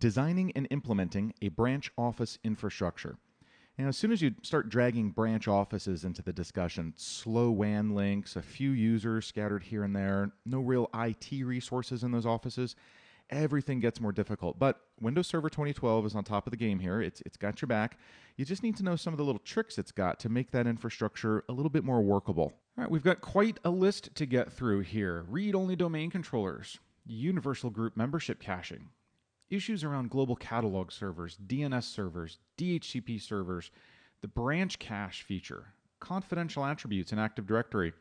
designing and implementing a branch office infrastructure. Now, as soon as you start dragging branch offices into the discussion, slow WAN links, a few users scattered here and there, no real IT resources in those offices, everything gets more difficult. But Windows Server 2012 is on top of the game here. It's got your back. You just need to know some of the little tricks it's got to make that infrastructure a little bit more workable. All right, we've got quite a list to get through here. Read-only domain controllers, universal group membership caching, issues around global catalog servers, DNS servers, DHCP servers, the branch cache feature, confidential attributes in Active Directory,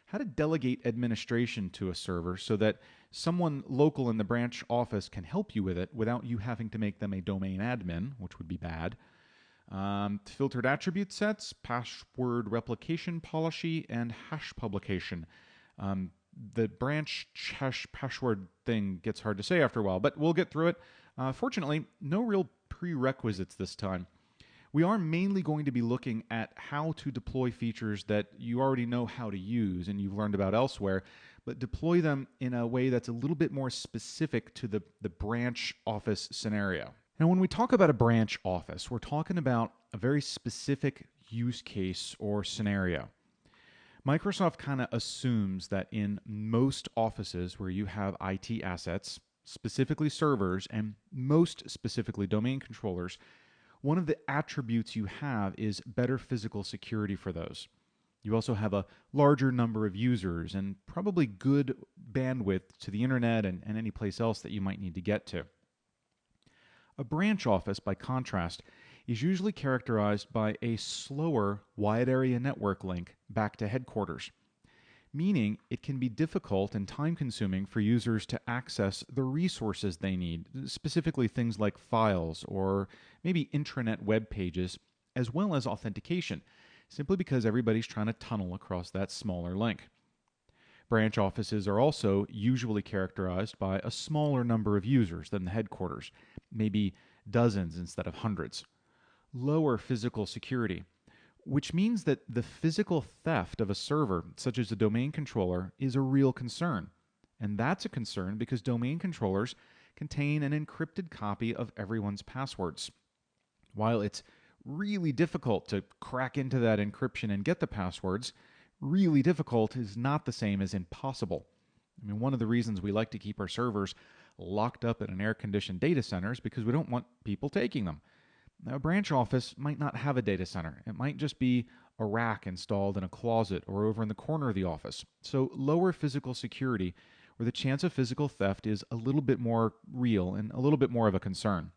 how to delegate administration to a server so that someone local in the branch office can help you with it without you having to make them a domain admin, which would be bad. Filtered attribute sets, password replication policy, and hash publication. The branch hash password thing gets hard to say after a while, but we'll get through it. Fortunately, no real prerequisites this time. We are mainly going to be looking at how to deploy features that you already know how to use and you've learned about elsewhere, but deploy them in a way that's a little bit more specific to the branch office scenario. Now, when we talk about a branch office, we're talking about a very specific use case or scenario. Microsoft kind of assumes that in most offices where you have IT assets, specifically servers, and most specifically domain controllers, one of the attributes you have is better physical security for those. You also have a larger number of users and probably good bandwidth to the internet and any place else that you might need to get to. A branch office, by contrast, is usually characterized by a slower wide area network link back to headquarters, meaning it can be difficult and time-consuming for users to access the resources they need, specifically things like files or maybe intranet web pages, as well as authentication, simply because everybody's trying to tunnel across that smaller link. Branch offices are also usually characterized by a smaller number of users than the headquarters, maybe dozens instead of hundreds. Lower physical security, which means that the physical theft of a server, such as a domain controller, is a real concern. And that's a concern because domain controllers contain an encrypted copy of everyone's passwords. While it's really difficult to crack into that encryption and get the passwords, really difficult is not the same as impossible. I mean, one of the reasons we like to keep our servers locked up in an air-conditioned data center is because we don't want people taking them. Now, a branch office might not have a data center. It might just be a rack installed in a closet or over in the corner of the office. So lower physical security, where the chance of physical theft is a little bit more real and a little bit more of a concern.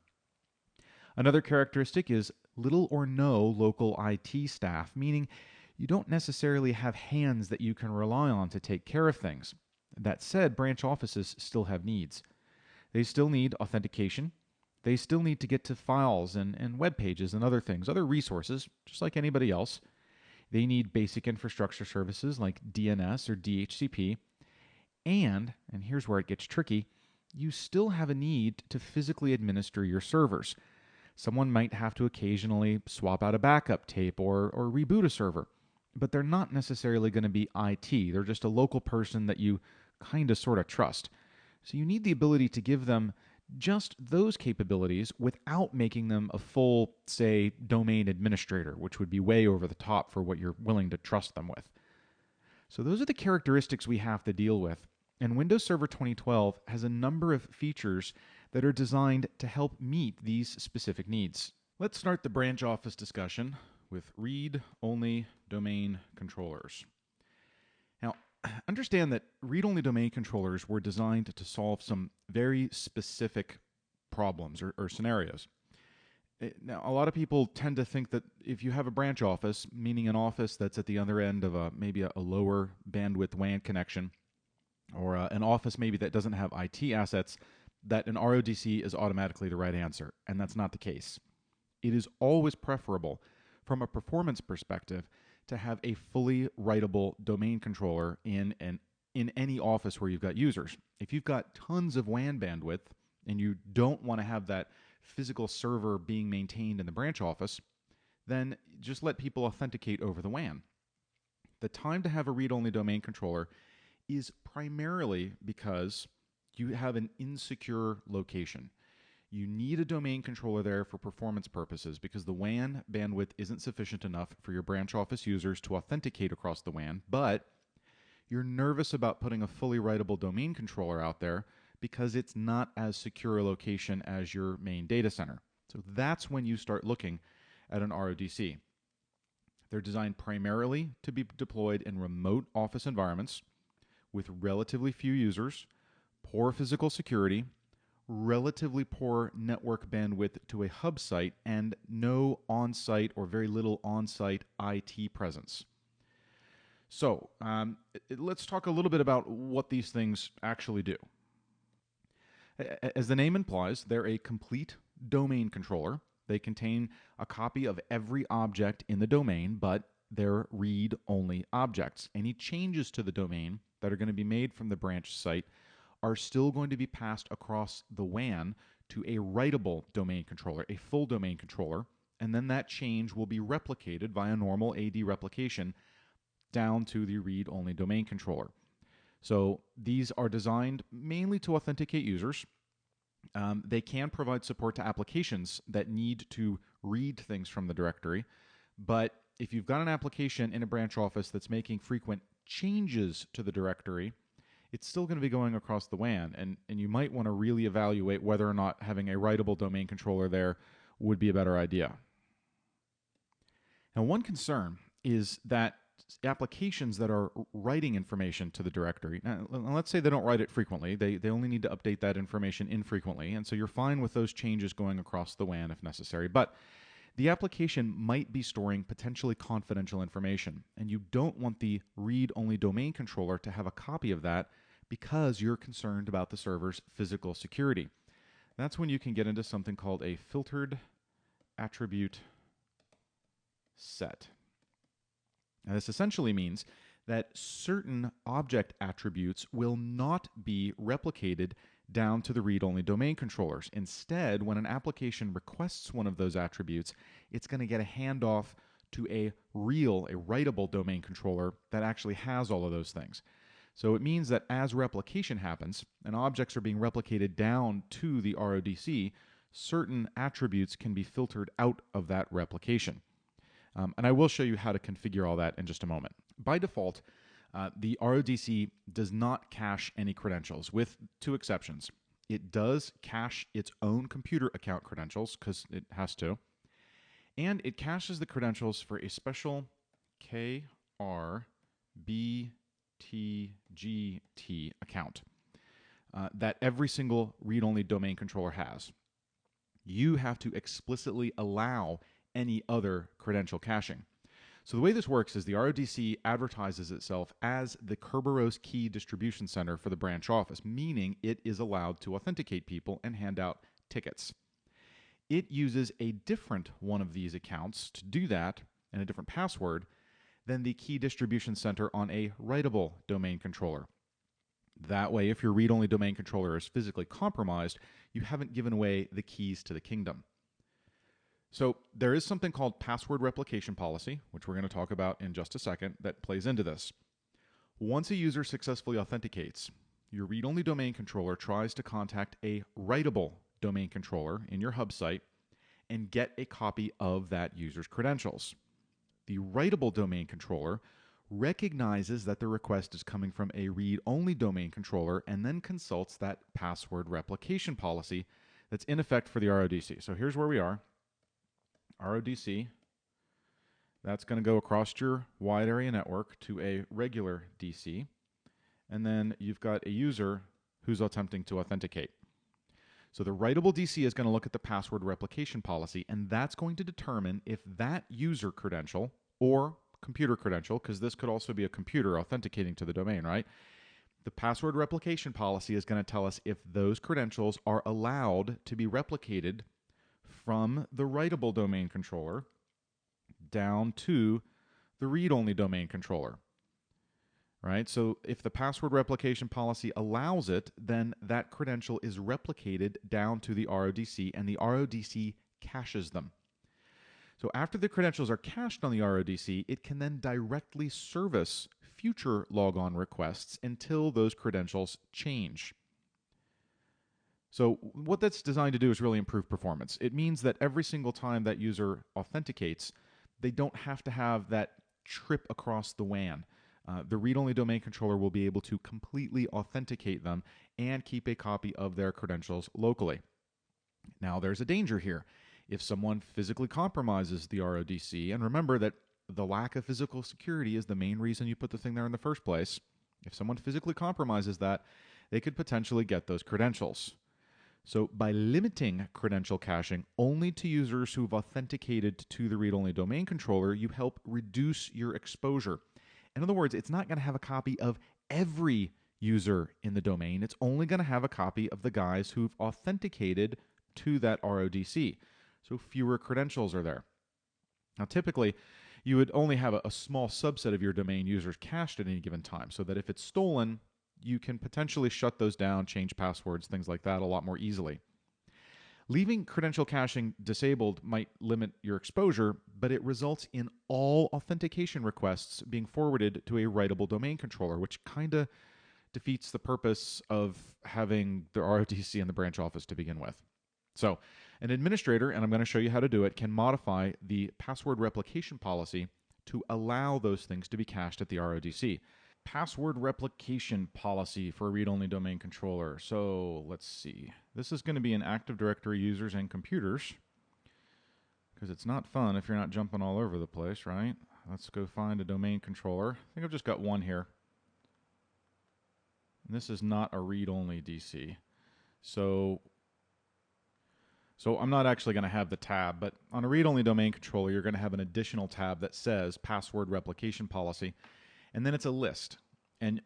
Another characteristic is little or no local IT staff, meaning you don't necessarily have hands that you can rely on to take care of things. That said, branch offices still have needs. They still need authentication. They still need to get to files and web pages and other things, other resources, just like anybody else. They need basic infrastructure services like DNS or DHCP. And here's where it gets tricky, you still have a need to physically administer your servers. Someone might have to occasionally swap out a backup tape or reboot a server, but they're not necessarily going to be IT. They're just a local person that you kind of sort of trust. So you need the ability to give them just those capabilities without making them a full, say, domain administrator, which would be way over the top for what you're willing to trust them with. So those are the characteristics we have to deal with. And Windows Server 2012 has a number of features that are designed to help meet these specific needs. Let's start the branch office discussion with read-only domain controllers. Now, understand that read-only domain controllers were designed to solve some very specific problems or scenarios. Now, a lot of people tend to think that if you have a branch office, meaning an office that's at the other end of maybe a lower bandwidth WAN connection, or an office maybe that doesn't have IT assets, that an RODC is automatically the right answer, and that's not the case. It is always preferable from a performance perspective to have a fully writable domain controller in any office where you've got users. If you've got tons of WAN bandwidth and you don't want to have that physical server being maintained in the branch office, then just let people authenticate over the WAN. The time to have a read-only domain controller is primarily because you have an insecure location. You need a domain controller there for performance purposes because the WAN bandwidth isn't sufficient enough for your branch office users to authenticate across the WAN, but you're nervous about putting a fully writable domain controller out there because it's not as secure a location as your main data center. So that's when you start looking at an RODC. They're designed primarily to be deployed in remote office environments with relatively few users, poor physical security, relatively poor network bandwidth to a hub site, and no on-site or very little on-site IT presence. So let's talk a little bit about what these things actually do. As the name implies, they're a complete domain controller. They contain a copy of every object in the domain, but they're read-only objects. Any changes to the domain that are going to be made from the branch site are still going to be passed across the WAN to a writable domain controller, a full domain controller, and then that change will be replicated via normal AD replication down to the read-only domain controller. So these are designed mainly to authenticate users. They can provide support to applications that need to read things from the directory, but if you've got an application in a branch office that's making frequent changes to the directory, it's still going to be going across the WAN, and you might want to really evaluate whether or not having a writable domain controller there would be a better idea. Now, one concern is that applications that are writing information to the directory, now, let's say they don't write it frequently, they only need to update that information infrequently, and so you're fine with those changes going across the WAN if necessary, but the application might be storing potentially confidential information, and you don't want the read-only domain controller to have a copy of that because you're concerned about the server's physical security. That's when you can get into something called a filtered attribute set. Now, this essentially means that certain object attributes will not be replicated down to the read-only domain controllers. Instead, when an application requests one of those attributes, it's going to get a handoff to a writable domain controller that actually has all of those things. So it means that as replication happens and objects are being replicated down to the RODC, certain attributes can be filtered out of that replication. And I will show you how to configure all that in just a moment. By default, the RODC does not cache any credentials, with two exceptions. It does cache its own computer account credentials, because it has to, and it caches the credentials for a special KRBTGT account that every single read-only domain controller has. You have to explicitly allow any other credential caching. So the way this works is the RODC advertises itself as the Kerberos key distribution center for the branch office, meaning it is allowed to authenticate people and hand out tickets. It uses a different one of these accounts to do that, and a different password, than the key distribution center on a writable domain controller. That way, if your read-only domain controller is physically compromised, you haven't given away the keys to the kingdom. So there is something called password replication policy, which we're going to talk about in just a second, that plays into this. Once a user successfully authenticates, your read-only domain controller tries to contact a writable domain controller in your hub site and get a copy of that user's credentials. The writable domain controller recognizes that the request is coming from a read-only domain controller and then consults that password replication policy that's in effect for the RODC. So here's where we are. RODC, that's going to go across your wide area network to a regular DC, and then you've got a user who's attempting to authenticate. So the writable DC is going to look at the password replication policy, and that's going to determine if that user credential or computer credential, because this could also be a computer authenticating to the domain, right? The password replication policy is going to tell us if those credentials are allowed to be replicated from the writable domain controller down to the read-only domain controller, right? So if the password replication policy allows it, then that credential is replicated down to the RODC, and the RODC caches them. So after the credentials are cached on the RODC, it can then directly service future logon requests until those credentials change. So what that's designed to do is really improve performance. It means that every single time that user authenticates, they don't have to have that trip across the WAN. The read-only domain controller will be able to completely authenticate them and keep a copy of their credentials locally. Now, there's a danger here. If someone physically compromises the RODC, and remember that the lack of physical security is the main reason you put the thing there in the first place. If someone physically compromises that, they could potentially get those credentials. So by limiting credential caching only to users who've authenticated to the read-only domain controller, you help reduce your exposure. In other words, it's not going to have a copy of every user in the domain. It's only going to have a copy of the guys who've authenticated to that RODC. So fewer credentials are there. Now, typically, you would only have a small subset of your domain users cached at any given time, so that if it's stolen, you can potentially shut those down, change passwords, things like that a lot more easily. Leaving credential caching disabled might limit your exposure, but it results in all authentication requests being forwarded to a writable domain controller, which kind of defeats the purpose of having the RODC in the branch office to begin with. So, an administrator, and I'm going to show you how to do it, can modify the password replication policy to allow those things to be cached at the RODC. Password replication policy for a read-only domain controller. So let's see. This is going to be in Active Directory users and computers, because it's not fun if you're not jumping all over the place, right? Let's go find a domain controller. I think I've just got one here. And this is not a read-only DC. So I'm not actually going to have the tab, but on a read-only domain controller, you're going to have an additional tab that says password replication policy. And then it's a list. And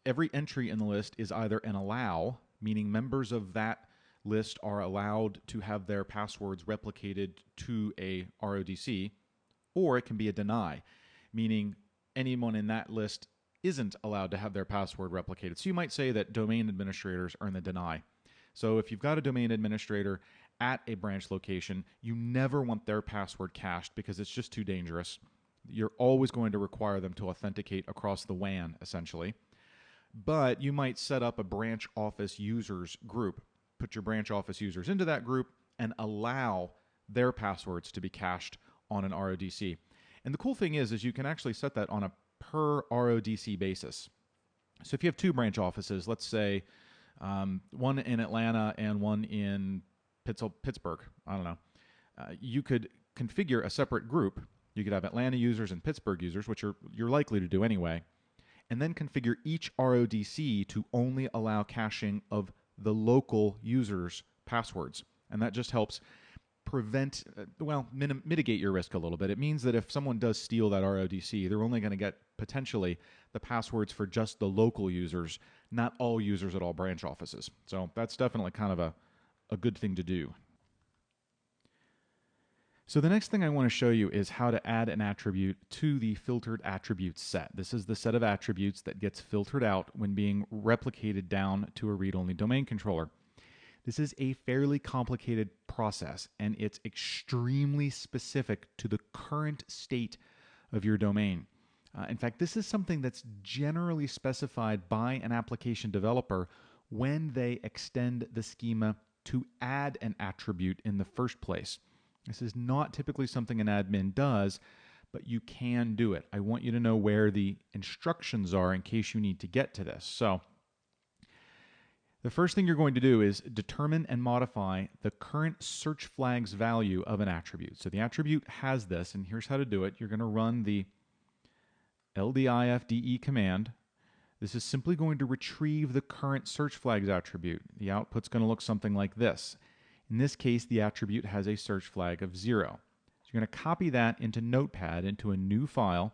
every entry in the list is either an allow, meaning members of that list are allowed to have their passwords replicated to a RODC, or it can be a deny, meaning anyone in that list isn't allowed to have their password replicated. So you might say that domain administrators are in the deny. So if you've got a domain administrator at a branch location, you never want their password cached because it's just too dangerous. You're always going to require them to authenticate across the WAN, essentially. But you might set up a branch office users group, put your branch office users into that group, and allow their passwords to be cached on an RODC. And the cool thing is you can actually set that on a per RODC basis. So if you have two branch offices, let's say one in Atlanta and one in Pittsburgh, I don't know, you could configure a separate group. You could have Atlanta users and Pittsburgh users, which you're likely to do anyway, and then configure each RODC to only allow caching of the local users' passwords. And that just helps prevent, mitigate your risk a little bit. It means that if someone does steal that RODC, they're only going to get potentially the passwords for just the local users, not all users at all branch offices. So that's definitely kind of a good thing to do. So the next thing I want to show you is how to add an attribute to the filtered attribute set. This is the set of attributes that gets filtered out when being replicated down to a read-only domain controller. This is a fairly complicated process, and it's extremely specific to the current state of your domain. In fact, this is something that's generally specified by an application developer when they extend the schema to add an attribute in the first place. This is not typically something an admin does, but you can do it. I want you to know where the instructions are in case you need to get to this. So the first thing you're going to do is determine and modify the current search flags value of an attribute. So the attribute has this, and here's how to do it. You're going to run the ldifde command. This is simply going to retrieve the current search flags attribute. The output's going to look something like this. In this case, the attribute has a search flag of 0. So you're going to copy that into Notepad, into a new file,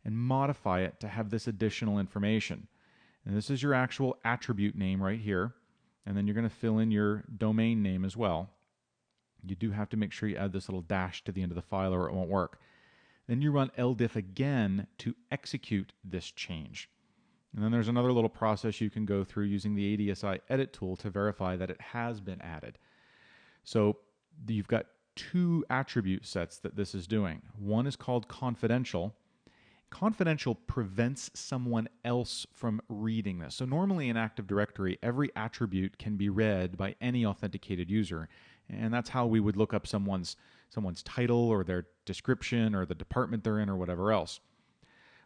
and modify it to have this additional information. And this is your actual attribute name right here. And then you're going to fill in your domain name as well. You do have to make sure you add this little dash to the end of the file or it won't work. Then you run ldiff again to execute this change. And then there's another little process you can go through using the ADSI edit tool to verify that it has been added. So you've got two attribute sets that this is doing. One is called confidential, Confidential prevents someone else from reading this. So normally in Active Directory, every attribute can be read by any authenticated user. And that's how we would look up someone's title or their description or the department they're in or whatever else.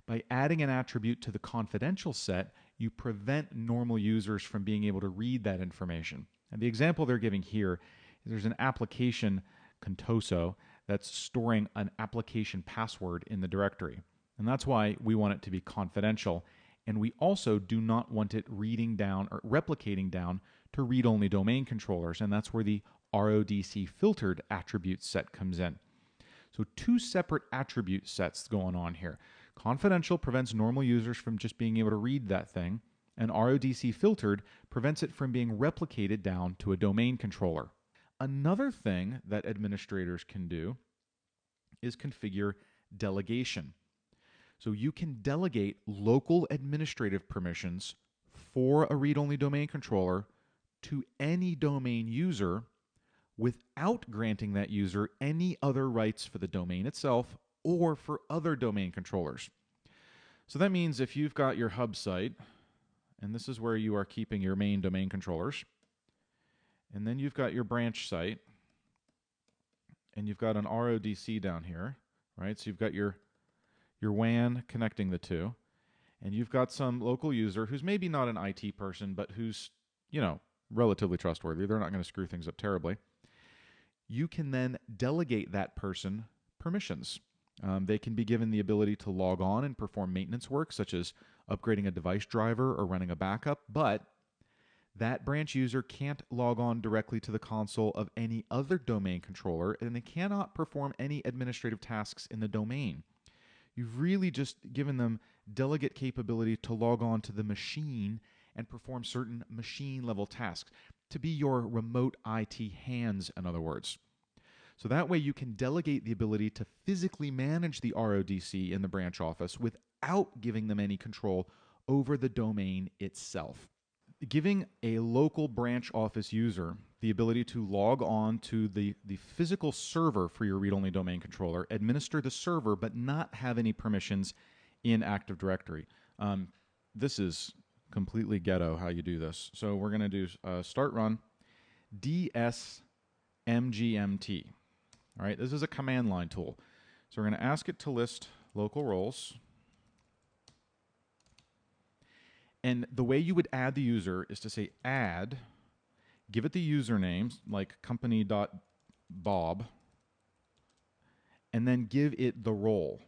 By adding an attribute to the confidential set, you prevent normal users from being able to read that information. And the example they're giving here is there's an application, Contoso, that's storing an application password in the directory. And that's why we want it to be confidential. And we also do not want it reading down or replicating down to read-only domain controllers. And that's where the RODC filtered attribute set comes in. So two separate attribute sets going on here. Confidential prevents normal users from just being able to read that thing, and RODC filtered prevents it from being replicated down to a domain controller. Another thing that administrators can do is configure delegation. So you can delegate local administrative permissions for a read-only domain controller to any domain user without granting that user any other rights for the domain itself or for other domain controllers. So that means if you've got your hub site, and this is where you are keeping your main domain controllers, and then you've got your branch site, and you've got an RODC down here, right? So you've got your WAN connecting the two, and you've got some local user who's maybe not an IT person, but who's, relatively trustworthy. They're not going to screw things up terribly. You can then delegate that person permissions. They can be given the ability to log on and perform maintenance work, such as upgrading a device driver or running a backup, but that branch user can't log on directly to the console of any other domain controller, and they cannot perform any administrative tasks in the domain. You've really just given them delegate capability to log on to the machine and perform certain machine-level tasks, to be your remote IT hands, in other words. So that way you can delegate the ability to physically manage the RODC in the branch office without giving them any control over the domain itself. Giving a local branch office user the ability to log on to the physical server for your read-only domain controller, administer the server, but not have any permissions in Active Directory. This is completely ghetto how you do this. So we're going to do start run dsmgmt. All right, this is a command line tool. So we're going to ask it to list local roles. And the way you would add the user is to say add, give it the username, like company.bob, and then give it the role,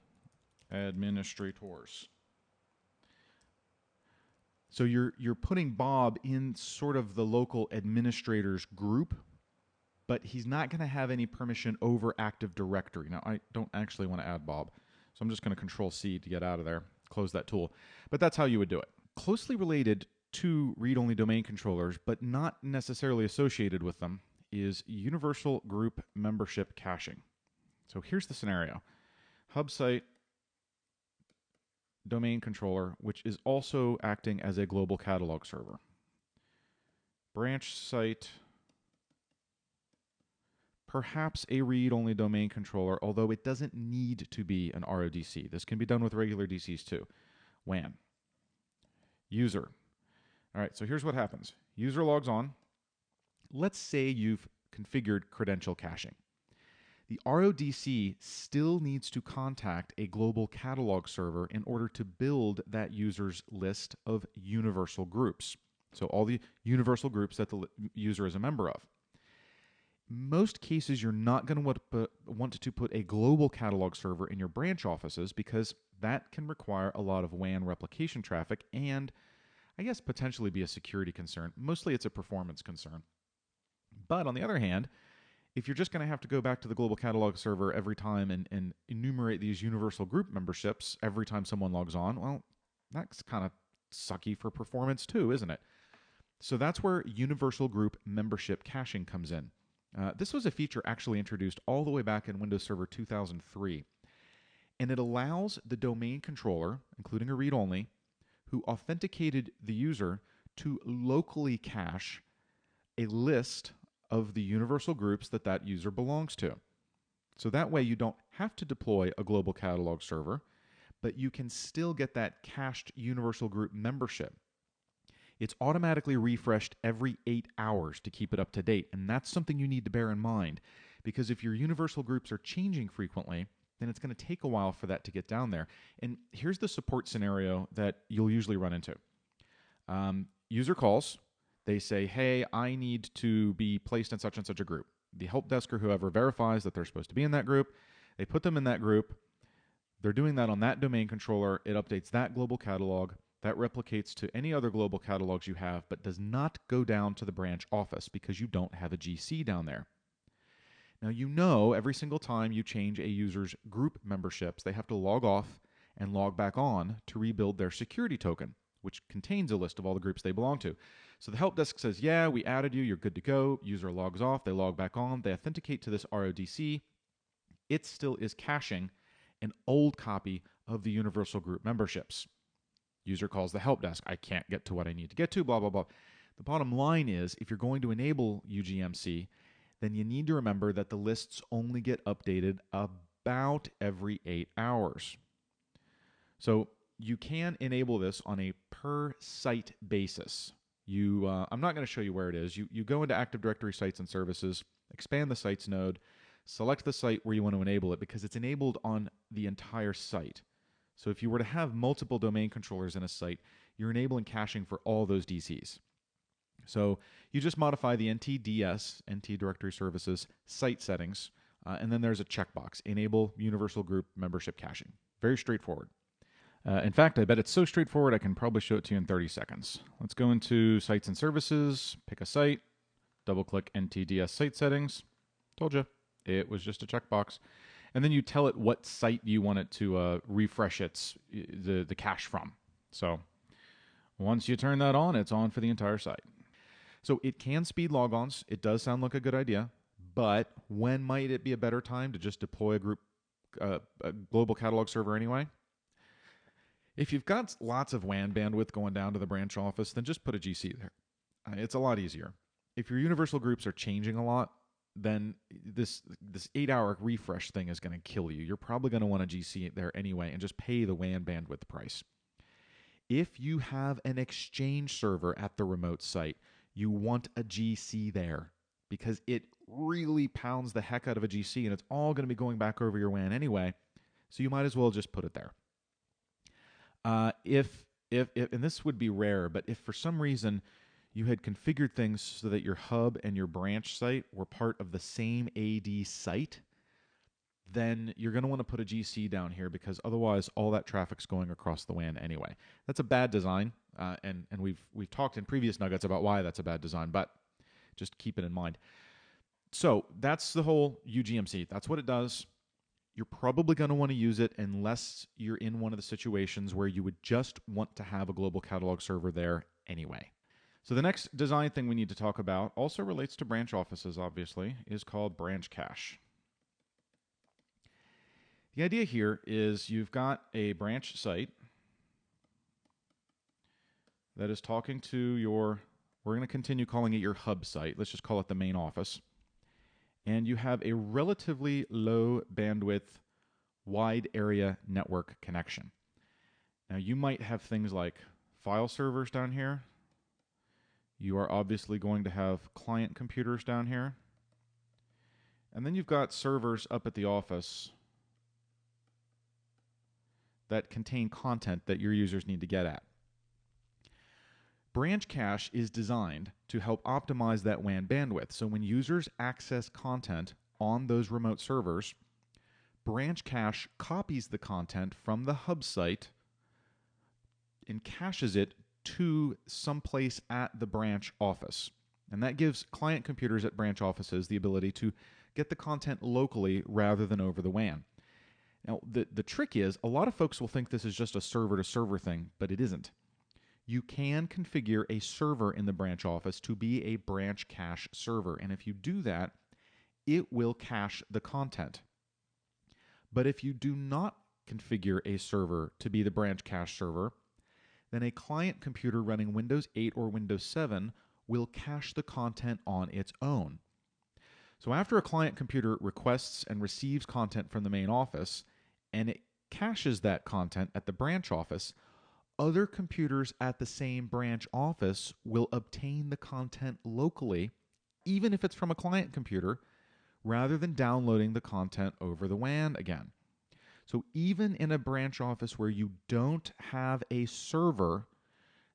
administrators. So you're putting Bob in sort of the local administrators group, but he's not going to have any permission over Active Directory. Now, I don't actually want to add Bob, so I'm just going to Control-C to get out of there, close that tool. But that's how you would do it. Closely related to read-only domain controllers, but not necessarily associated with them, is universal group membership caching. So here's the scenario. Hub site domain controller, which is also acting as a global catalog server. Branch site, perhaps a read-only domain controller, although it doesn't need to be an RODC. This can be done with regular DCs too. WAN. User. All right, so here's what happens. User logs on. Let's say you've configured credential caching. The RODC still needs to contact a global catalog server in order to build that user's list of universal groups. So all the universal groups that the user is a member of. Most cases, you're not going to want to put a global catalog server in your branch offices because that can require a lot of WAN replication traffic and I guess potentially be a security concern. Mostly it's a performance concern. But on the other hand, if you're just going to have to go back to the global catalog server every time and enumerate these universal group memberships every time someone logs on, well, that's kind of sucky for performance too, isn't it? So that's where universal group membership caching comes in. This was a feature actually introduced all the way back in Windows Server 2003. And it allows the domain controller, including a read-only, who authenticated the user to locally cache a list of the universal groups that that user belongs to. So that way you don't have to deploy a global catalog server, but you can still get that cached universal group membership. It's automatically refreshed every 8 hours to keep it up to date, and that's something you need to bear in mind, because if your universal groups are changing frequently, then it's going to take a while for that to get down there. And here's the support scenario that you'll usually run into. User calls, they say, hey, I need to be placed in such and such a group. The help desk or whoever verifies that they're supposed to be in that group. They put them in that group. They're doing that on that domain controller. It updates that global catalog. That replicates to any other global catalogs you have, but does not go down to the branch office because you don't have a GC down there. Now, you know every single time you change a user's group memberships, they have to log off and log back on to rebuild their security token, which contains a list of all the groups they belong to. So the help desk says, yeah, we added you, you're good to go. User logs off, they log back on, they authenticate to this RODC. It still is caching an old copy of the universal group memberships. User calls the help desk. I can't get to what I need to get to, blah, blah, blah. The bottom line is, if you're going to enable UGMC, then you need to remember that the lists only get updated about every 8 hours. So you can enable this on a per site basis. I'm not going to show you where it is. You go into Active Directory Sites and Services, expand the Sites node, select the site where you want to enable it because it's enabled on the entire site. So if you were to have multiple domain controllers in a site, you're enabling caching for all those DCs. So you just modify the NTDS, NT Directory Services, site settings, and then there's a checkbox, Enable Universal Group Membership Caching. Very straightforward. In fact, I bet it's so straightforward I can probably show it to you in 30 seconds. Let's go into Sites and Services, pick a site, double-click NTDS Site Settings. Told you, it was just a checkbox. And then you tell it what site you want it to refresh the cache from. So once you turn that on, it's on for the entire site. So it can speed logons. It does sound like a good idea, but when might it be a better time to just deploy a global catalog server anyway? If you've got lots of WAN bandwidth going down to the branch office, then just put a GC there. It's a lot easier. If your universal groups are changing a lot, then this 8-hour refresh thing is going to kill you. You're probably going to want a GC there anyway and just pay the WAN bandwidth price. If you have an Exchange server at the remote site, you want a GC there because it really pounds the heck out of a GC and it's all going to be going back over your WAN anyway, so you might as well just put it there. If and this would be rare, but if for some reason you had configured things so that your hub and your branch site were part of the same AD site, then you're going to want to put a GC down here because otherwise all that traffic's going across the WAN anyway. That's a bad design, and we've talked in previous nuggets about why that's a bad design, but just keep it in mind. So that's the whole UGMC. That's what it does. You're probably going to want to use it unless you're in one of the situations where you would just want to have a global catalog server there anyway. So the next design thing we need to talk about also relates to branch offices, obviously, is called branch cache. The idea here is you've got a branch site that is talking to your, we're going to continue calling it your hub site. Let's just call it the main office. And you have a relatively low bandwidth, wide area network connection. Now you might have things like file servers down here. You are obviously going to have client computers down here. And then you've got servers up at the office that contain content that your users need to get at. Branch cache is designed to help optimize that WAN bandwidth. So when users access content on those remote servers, branch cache copies the content from the hub site and caches it to someplace at the branch office. And that gives client computers at branch offices the ability to get the content locally rather than over the WAN. Now, the trick is, a lot of folks will think this is just a server-to-server thing, but it isn't. You can configure a server in the branch office to be a branch cache server. And if you do that, it will cache the content. But if you do not configure a server to be the branch cache server, then a client computer running Windows 8 or Windows 7 will cache the content on its own. So after a client computer requests and receives content from the main office, and it caches that content at the branch office, other computers at the same branch office will obtain the content locally, even if it's from a client computer, rather than downloading the content over the WAN again. So even in a branch office where you don't have a server,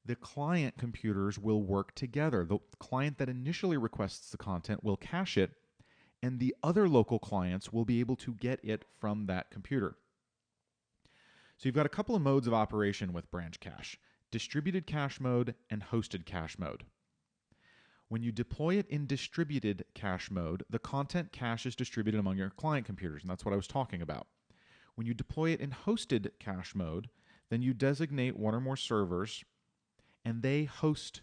the client computers will work together. The client that initially requests the content will cache it, and the other local clients will be able to get it from that computer. So you've got a couple of modes of operation with branch cache: distributed cache mode and hosted cache mode. When you deploy it in distributed cache mode, the content cache is distributed among your client computers, and that's what I was talking about. When you deploy it in hosted cache mode, then you designate one or more servers, and they host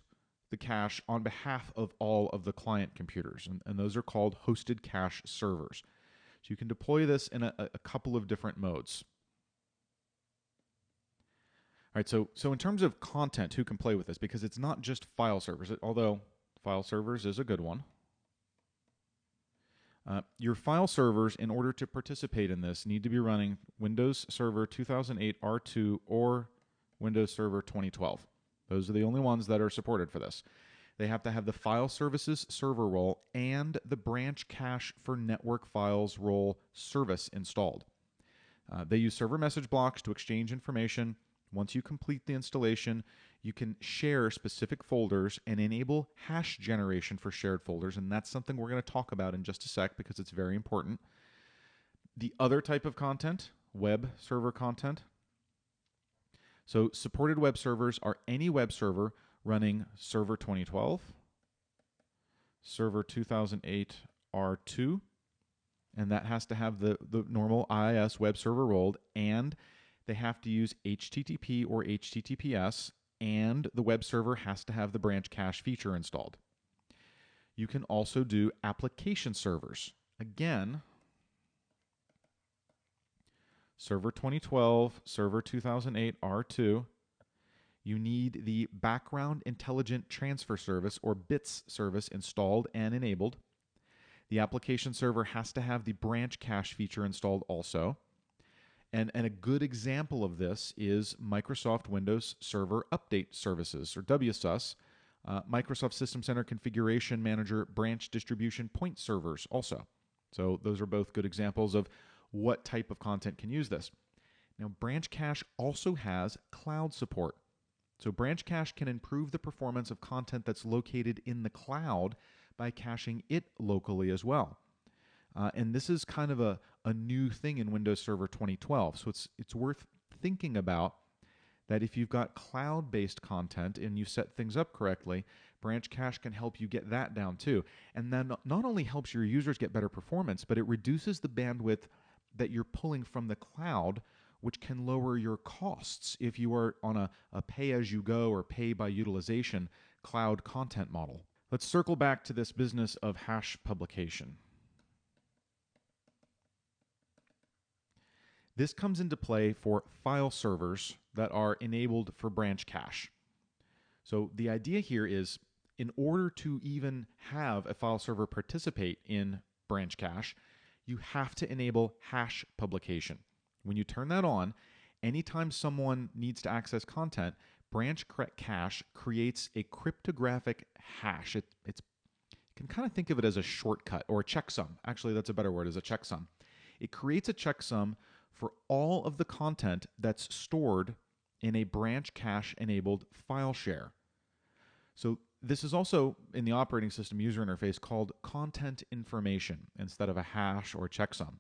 the cache on behalf of all of the client computers, and those are called hosted cache servers. So you can deploy this in a couple of different modes. All right, so in terms of content, who can play with this? Because it's not just file servers, although file servers is a good one. Your file servers, in order to participate in this, need to be running Windows Server 2008 R2 or Windows Server 2012. Those are the only ones that are supported for this. They have to have the file services server role and the branch cache for network files role service installed. They use server message blocks to exchange information. Once you complete the installation, you can share specific folders and enable hash generation for shared folders, and that's something we're going to talk about in just a sec because it's very important. The other type of content, web server content. So supported web servers are any web server running Server 2012, Server 2008 R2, and that has to have the normal IIS web server role, and they have to use HTTP or HTTPS, and the web server has to have the branch cache feature installed. You can also do application servers. Again, Server 2012, Server 2008 R2. You need the Background Intelligent Transfer Service, or BITS service, installed and enabled. The application server has to have the branch cache feature installed also. And a good example of this is Microsoft Windows Server Update Services, or WSUS, Microsoft System Center Configuration Manager Branch Distribution Point Servers also. So those are both good examples of what type of content can use this. Now, branch cache also has cloud support. So branch cache can improve the performance of content that's located in the cloud by caching it locally as well. And this is kind of a new thing in Windows Server 2012. So it's worth thinking about that if you've got cloud-based content and you set things up correctly, branch cache can help you get that down too. And then not only helps your users get better performance, but it reduces the bandwidth that you're pulling from the cloud, which can lower your costs if you are on a pay-as-you-go or pay-by-utilization cloud content model. Let's circle back to this business of hash publication. This comes into play for file servers that are enabled for branch cache. So the idea here is, in order to even have a file server participate in branch cache, you have to enable hash publication. When you turn that on, anytime someone needs to access content, branch cache creates a cryptographic hash. You can kind of think of it as a shortcut or a checksum. Actually, that's a better word, is a checksum. It creates a checksum for all of the content that's stored in a branch cache enabled file share. So this is also in the operating system user interface called content information instead of a hash or checksum.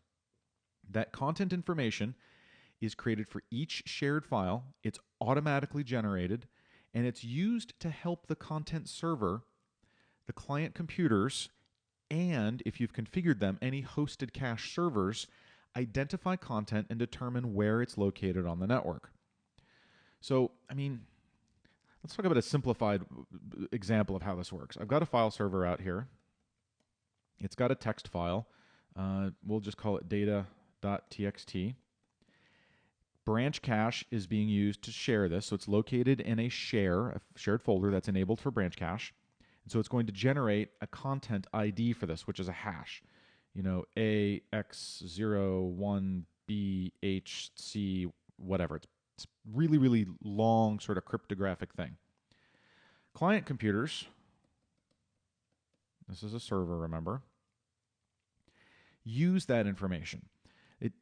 That content information is created for each shared file, it's automatically generated, and it's used to help the content server, the client computers, and if you've configured them, any hosted cache servers, identify content and determine where it's located on the network. So, let's talk about a simplified example of how this works. I've got a file server out here. It's got a text file. We'll just call it data.txt. Branch cache is being used to share this, so it's located in a shared folder that's enabled for branch cache. And so it's going to generate a content ID for this, which is a hash. AX01 BHC, whatever. It's really, really long sort of cryptographic thing. Client computers, this is a server, remember, use that information.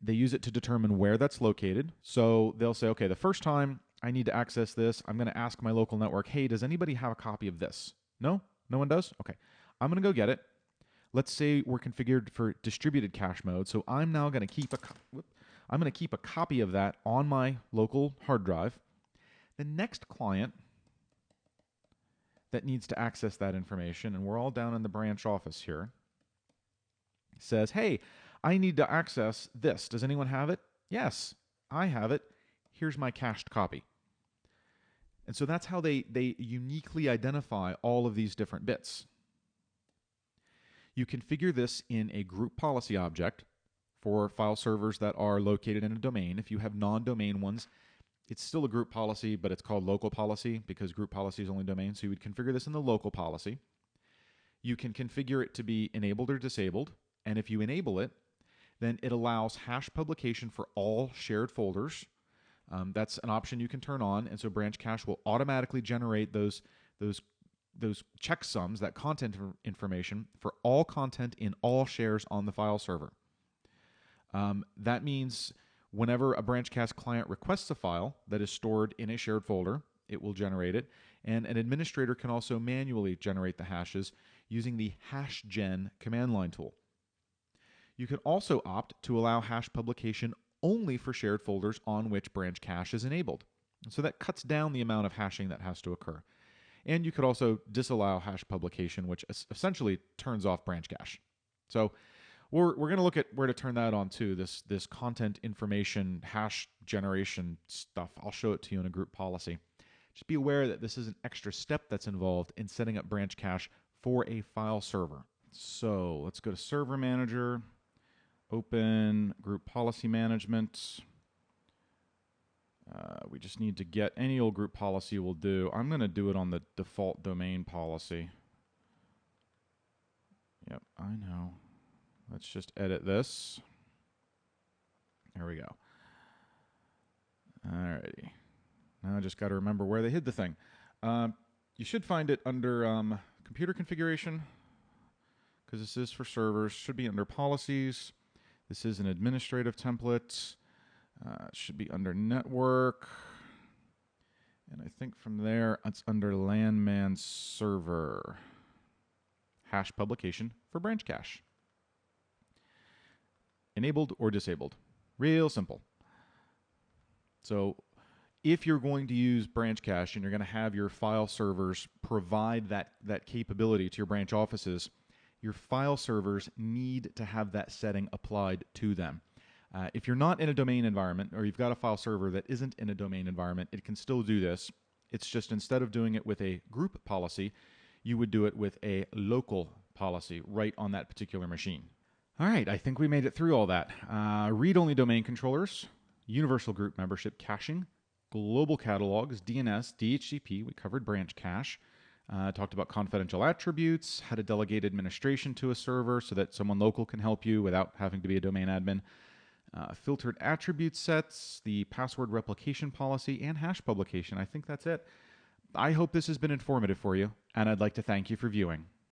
They use it to determine where that's located. So they'll say, okay, the first time I need to access this, I'm going to ask my local network, hey, does anybody have a copy of this? No? No one does? Okay. I'm going to go get it. Let's say we're configured for distributed cache mode. So I'm now going to keep a copy of that on my local hard drive. The next client that needs to access that information, and we're all down in the branch office here, says, hey, I need to access this. Does anyone have it? Yes, I have it. Here's my cached copy. And so that's how they uniquely identify all of these different bits. You configure this in a group policy object for file servers that are located in a domain. If you have non-domain ones, it's still a group policy, but it's called local policy because group policy is only domain. So you would configure this in the local policy. You can configure it to be enabled or disabled. And if you enable it, then it allows hash publication for all shared folders. That's an option you can turn on, and so branch cache will automatically generate those checksums, that content information for all content in all shares on the file server. That means whenever a branch cache client requests a file that is stored in a shared folder, it will generate it, and an administrator can also manually generate the hashes using the hashgen command line tool. You can also opt to allow hash publication only for shared folders on which branch cache is enabled. So that cuts down the amount of hashing that has to occur. And you could also disallow hash publication, which essentially turns off branch cache. So we're going to look at where to turn that on too, this content information hash generation stuff. I'll show it to you in a group policy. Just be aware that this is an extra step that's involved in setting up branch cache for a file server. So let's go to Server Manager. Open group policy management. We just need to get any old group policy will do. I'm going to do it on the default domain policy. Yep, I know. Let's just edit this. There we go. Alrighty. Now I just got to remember where they hid the thing. You should find it under computer configuration, because this is for servers. Should be under policies. This is an administrative template. It should be under network. And I think from there, it's under LAN-man server. Hash publication for branch cache. Enabled or disabled. Real simple. So if you're going to use branch cache and you're going to have your file servers provide that capability to your branch offices, your file servers need to have that setting applied to them. If you're not in a domain environment, or you've got a file server that isn't in a domain environment, it can still do this. It's just instead of doing it with a group policy, you would do it with a local policy right on that particular machine. All right, I think we made it through all that. Read-only domain controllers, universal group membership caching, global catalogs, DNS, DHCP, we covered branch cache. Talked about confidential attributes, how to delegate administration to a server so that someone local can help you without having to be a domain admin. Filtered attribute sets, the password replication policy, and hash publication. I think that's it. I hope this has been informative for you, and I'd like to thank you for viewing.